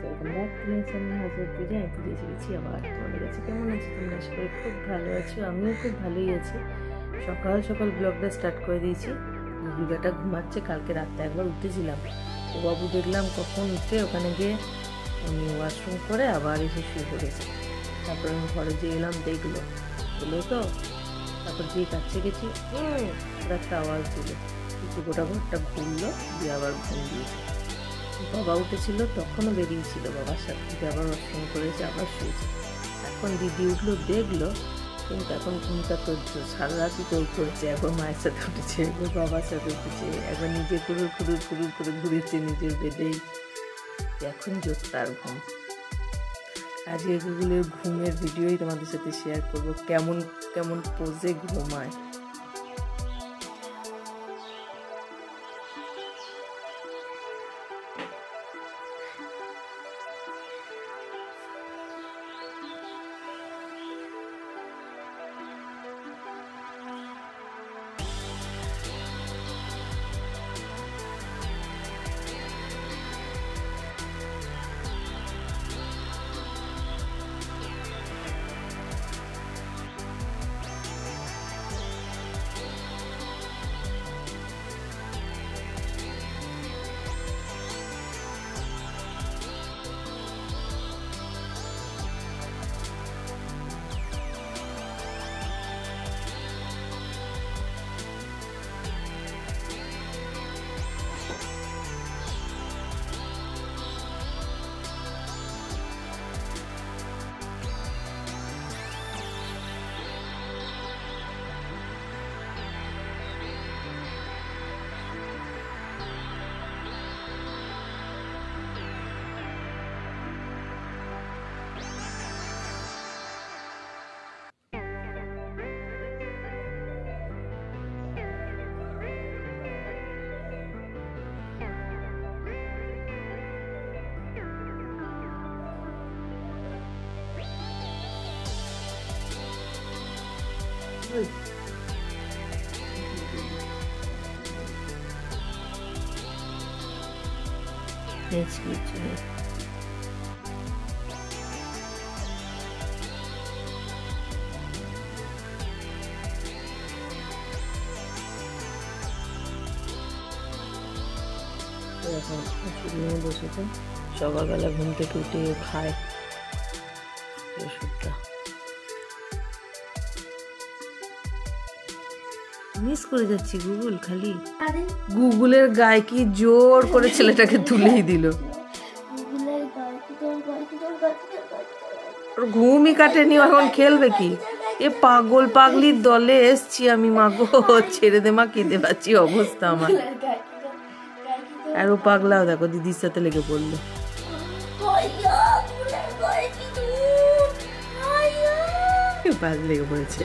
Welcome back to my channel হাজার পুজো। আমি পুজো এসেছি আবার তোমাদের কাছে। কেমন আছো তোমরা? আশা করি খুব ভালো আছো, আমিও খুব ভালোই আছি। সকাল সকাল ব্লগটা স্টার্ট করে দিয়েছি। দুর্গাটা ঘুমাচ্ছে, কালকে রাত্রে একবার উঠেছিলাম, ও বাবু দেখলাম কখন উঠে ওখানে গিয়ে উনি ওয়াশরুম করে আবার এসে শুয়ে পড়েছে। তারপর আমি ঘরে যে এলাম, দেখলো তো, তারপর যেই কাছে গেছি ওরা একটা আওয়াজ দিল, কিছু গোটা ঘরটা ঘুরলো, দিয়ে আবার ঘুম দিয়েছে। বাবা উঠেছিল, তখনও বেরিয়েছিল বাবার সাথে, আবার ওয়াশরুম করেছে, আবার শুয়েছে। এখন দিদি উঠলো, দেখলো, কিন্তু এখন ঘুমটা করছে, সারা রাতই করছে। একবার মায়ের সাথে উঠেছে, একবার বাবার সাথে উঠেছে, একবার নিজে কুড়ুর করে ঘুরেছে নিজের বেডেই। এখন জোর তার ঘুম। আজকে গুগলের ঘুমের ভিডিওই তোমাদের সাথে শেয়ার করবো, কেমন কেমন পোজে ঘুমায়। এখন ওষুধ নিয়ে বসেছে, সকালবেলা ঘুম থেকে উঠে খায় ওষুধটা। মিস করে যাচ্ছি গুগল, খালি গুগলের গায়ে কি জোর করে ছেলেটাকে তুলেই দিল। ওর ঘুমই কাটেনি, এখন খেলবে কি? এ পাগল পাগলির দলে এসছি আমি, মাগো ছেড়ে দে মা, কেঁদে পাচ্ছি অবস্থা আমার। আর ও পাগলাও দেখো দিদির সাথে লেগে পড়লো। লেগে পড়েছে,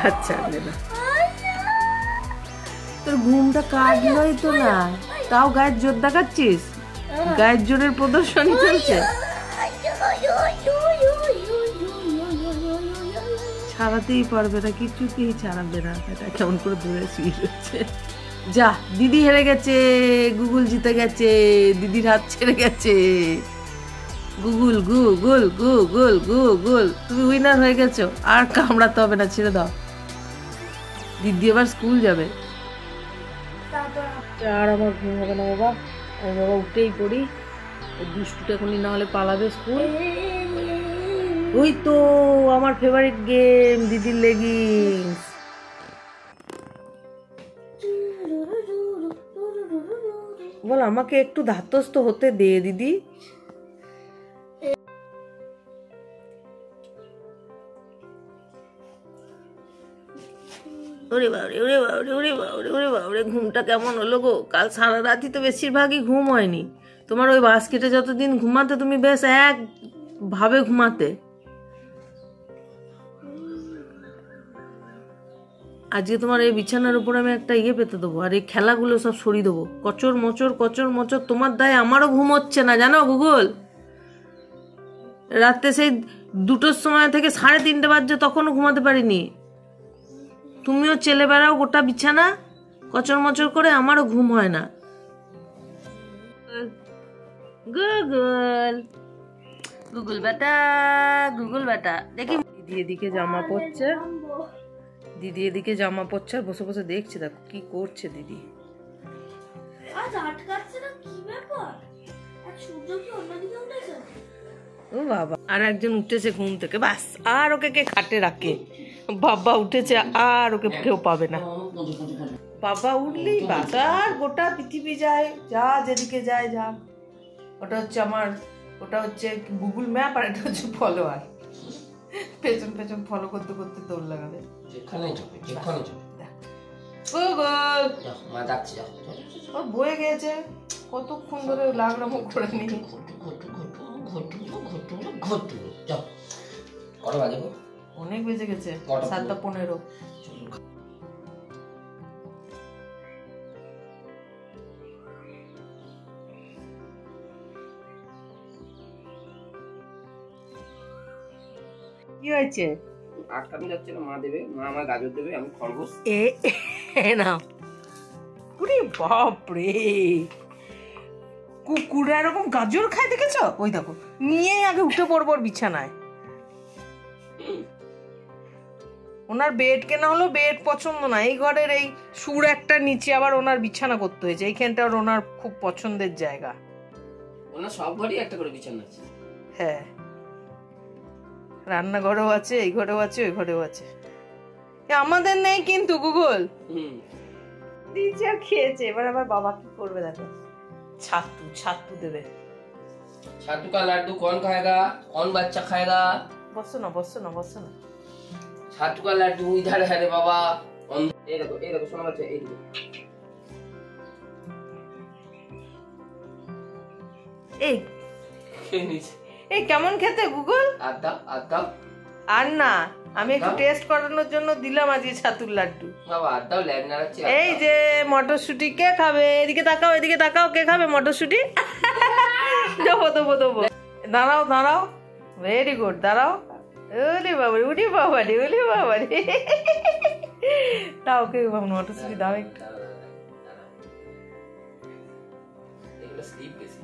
আচ্ছা না, তোর ঘুমটা কাটলোই তো না, তাও গায়ের জোর দেখাচ্ছিস, গায়ের জোরের প্রদর্শনী চলছে। ছাড়াতেই পারবে না, কিছুতেই ছাড়াবে না, এটা কেমন করে ধরে শুয়ে রয়েছে। যা, দিদি হেরে গেছে, গুগল জিতে গেছে, দিদির হাত ছেড়ে গেছে। গুগল গুগল গুগল গুগল, তুমি উইনার হয়ে গেছো, আর কামড়াতে হবে না, ছেড়ে দাও। দিদি এবার স্কুল যাবে। আর আমার ঘুম হবে না বাবা, আমি বাবা উঠেই পড়ি, দুষ্টুটা এখনই না হলে পালাবে স্কুল। ওই তো আমার ফেভারিট গেম, দিদির লেগিংস। বল আমাকে একটু ধাতস্থ হতে দে দিদি। ওরে বাবরে ওরে বাবরে ওরে বাবরে ওরে বাবরে, ঘুমটা কেমন হলো গো? কাল সারা রাতই তো বেশিরভাগই ঘুম হয়নি তোমার। ওই বাস্কেটে যতদিন ঘুমাতে তুমি বেশ এক ভাবে ঘুমাতে, আজকে তোমার এই বিছানার উপর আমি একটা পেতে দেবো, আর এই খেলাগুলো সব সরিয়ে দেবো। কচর মচর তোমার দায়ে আমারও ঘুম হচ্ছে না জানো গুগল। রাতে সেই 2টোর সময় থেকে 3:30 বাজছে, তখনও ঘুমাতে পারিনি। তুমিও চেলে বেড়াও গোটা বিছানা কচর মচর করে, আমারও ঘুম হয় না। গুগল গুগল বেটা, গুগল বেটা। দেখি দিদি এদিকে জামা পরছে, দিদি এদিকে জামা পরছে আর বসে বসে দেখছে। দেখো কি করছে দিদি। ও বাবা, আর একজন উঠেছে ঘুম থেকে, বাস আর ওকে কে খাটে রাখে। বাবা উঠেছে আর ওকে কেউ পাবে না। বাবা উঠলেই বাস আর গোটা পৃথিবী যায়, যা যেদিকে যায় যা। ওটা হচ্ছে আমার, ওটা হচ্ছে গুগল ম্যাপ আর এটা হচ্ছে ফলোয়ার। পেছন পেছন ফলো করতে করতে দৌড় লাগাবে। গুগল ও বয়ে গেছে, কতক্ষণ ধরে লাগলাম করে নি। অনেক বেজে গেছে, 7:15। কি হয়েছে? আটকানো যাচ্ছে না, মা দেবে, মা আমার গাজর দেবে, আমি খরগোশ। না পুরি বাপরে, কুকুরা এরকম গাজর খায় দেখেছ? ওই দেখো নিয়ে আগে উঠে পড়বো বিছানায়। ওনার বেড কেনা হলো, বেড পছন্দ না। এই ঘরের এই সুর একটা নিচে আবার ওনার বিছানা করতে হয়েছে। এইখানটা ওনার খুব পছন্দের জায়গা। ওনার সব ঘরেই একটা করে বিছানা আছে। হ্যাঁ, রান্নাঘরেও আছে, এই ঘরেও আছে, ওই ঘরেও আছে। আমাদের নেই কিন্তু গুগল। দিয়েছে আর খেয়েছে। এবার আবার বাবা কি করবে দেখো, ছাতু ছাতু দেবে। ছাতু কা লাড্ডু कौन खाएगा, कौन बच्चा खाएगा? বসো না বসো না বসো না। ছাতু কা লাড্ডু इधर है रे बाबा। এই দেখো শোনা যাচ্ছে, এই দেখো। এই খেয়ে নিস। এই কেমন খেতে গুগল? আদা আর না, আমি একটু টেস্ট করানোর জন্য দিলাম আজকে ছাতুর লাড্ডু। বাবা আদাও ল্যাব নাড়াচ্ছে। এই যে মটরশুঁটি, কে খাবে? এদিকে তাকাও, এদিকে তাকাও, কে খাবে মটরশুঁটি? দেবো দেবো দেবো। দাঁড়াও দাঁড়াও, ভেরি গুড, দাঁড়াও। ওলি বাবা, উলি বাবা রে, উলি বাবা রে। তাও কে মটরশুঁটি দাও একটু। এগুলো স্লিপ বেশি,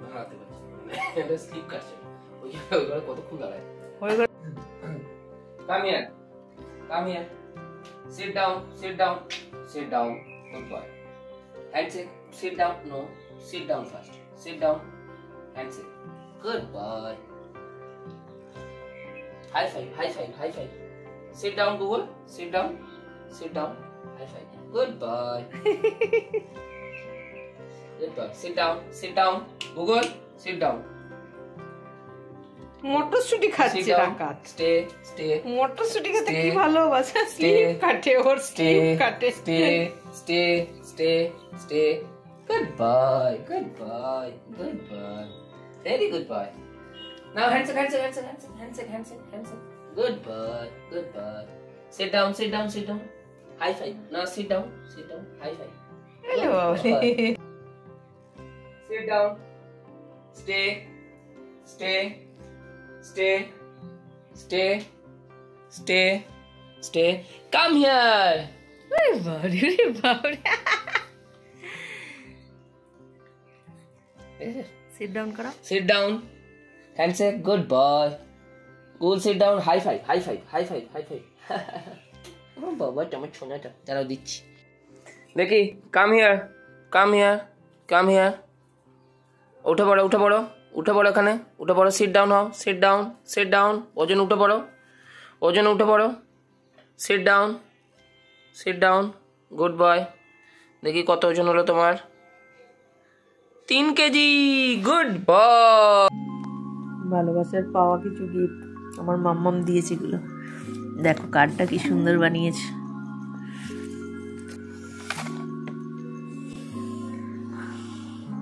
ভাঙাতে পারছি না, এটা স্লিপ কাটছে। ওই ঘরে কতক্ষণ দাঁড়ায়। ওই ঘরে Come here. Come here. Sit down. Sit down. Sit down. Good boy. Handshake. Sit down. No. Sit down first. Sit down. Handshake. Good boy. High five. High five. High five. Sit down, Google. Sit down. Sit down. High five. Good boy. Good boy. Sit down. Sit down. Google. Sit down. মটরশুঁটি খাচ্ছে ডাকাত। Stay মটরশুঁটি খেতে কি ভালোবাসে। Slip কাটে ওর, slip কাটে। Stay good boy, good boy, good boy, very good boy. Now handshake good boy, good boy. Sit down high five. Now sit down high five. Hello sit down stay come here. sit down handshake good boy cool sit down high five oh baba তোমার ছোনাটা দাঁড়াও দিচ্ছি দেখি come here উঠে পড়ো এখানে উঠে পড়ো sit down ওজন উঠে পড়ো sit down good boy দেখি কত ওজন হলো তোমার 3 কেজি গুড বয় ভালোবাসার পাওয়া কিছু গিফট আমার মাম্মাম দিয়েছে এগুলো দেখো কার্ডটা কি সুন্দর বানিয়েছে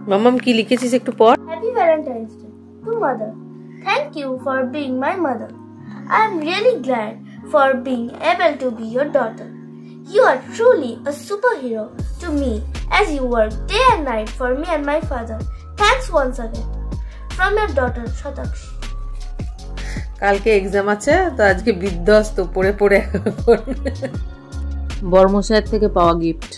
মাম্মাম কি লিখেছিস একটু পড় Happy Valentine's Day to mother. Thank you for being my mother. I am really glad for being able to be your daughter. You are truly a superhero to me as you work day and night for me and my father. Thanks once again. From your daughter Shatakshi. কালকে exam আছে তো আজকে বিধ্বস্ত পড়ে বর্মশায়ের থেকে পাওয়া gift